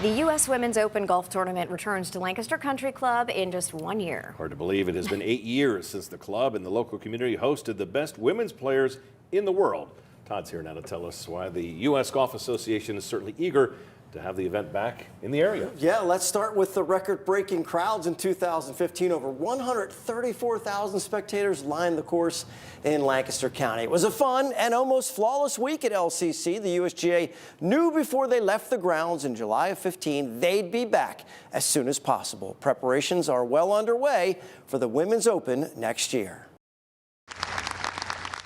The U.S. Women's Open Golf Tournament returns to Lancaster Country Club in just 1 year. Hard to believe it has been 8 years since the club and the local community hosted the best women's players in the world. Todd's here now to tell us why the U.S. Golf Association is certainly eager to have the event back in the area. Yeah, let's start with the record-breaking crowds in 2015. Over 134,000 spectators lined the course in Lancaster County. It was a fun and almost flawless week at LCC. The USGA knew before they left the grounds in July of 15 they'd be back as soon as possible. Preparations are well underway for the Women's Open next year.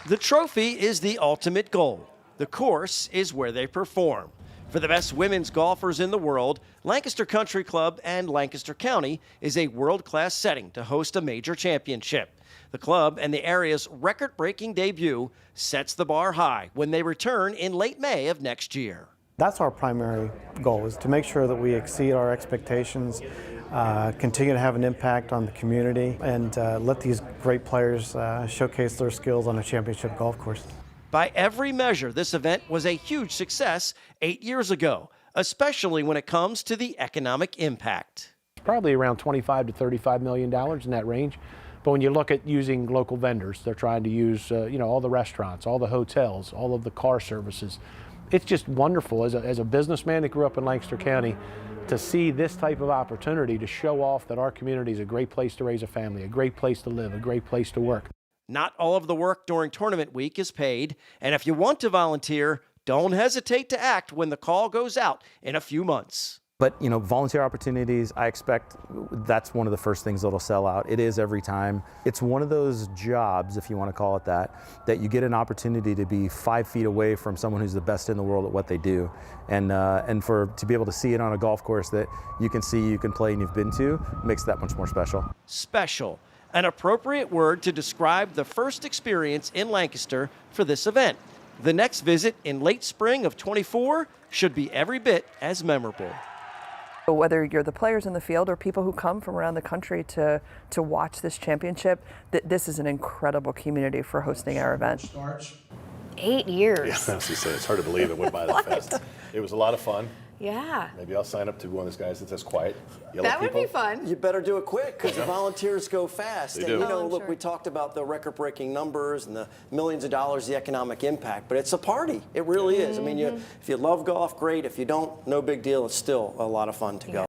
The trophy is the ultimate goal. The course is where they perform. For the best women's golfers in the world, Lancaster Country Club and Lancaster County is a world-class setting to host a major championship. The club and the area's record-breaking debut sets the bar high when they return in late May of next year. That's our primary goal, is to make sure that we exceed our expectations, continue to have an impact on the community, and let these great players showcase their skills on a championship golf course. By every measure, this event was a huge success 8 years ago, especially when it comes to the economic impact. Probably around $25 to $35 million in that range. But when you look at using local vendors, they're trying to use all the restaurants, all the hotels, all of the car services. It's just wonderful as a businessman that grew up in Lancaster County to see this type of opportunity to show off that our community is a great place to raise a family, a great place to live, a great place to work. Not all of the work during tournament week is paid, and if you want to volunteer, don't hesitate to act when the call goes out in a few months. But, volunteer opportunities, I expect that's one of the first things that'll sell out. It is every time. It's one of those jobs, if you want to call it that you get an opportunity to be 5 feet away from someone who's the best in the world at what they do. And to be able to see it on a golf course that you can see, you can play, and you've been to, makes that much more special. Special, an appropriate word to describe the first experience in Lancaster for this event. The next visit in late spring of '24 should be every bit as memorable. Whether you're the players in the field or people who come from around the country to watch this championship, this is an incredible community for hosting our event. 8 years. Yeah, I was gonna say, it's hard to believe it went by that fast. It was a lot of fun. Yeah. Maybe I'll sign up to one of those guys that says quiet. That would be fun. You better do it quick because the volunteers go fast. They do. And look, we talked about the record-breaking numbers and the millions of dollars, the economic impact, but it's a party. It really is. I mean, if you love golf, great. If you don't, no big deal. It's still a lot of fun to go.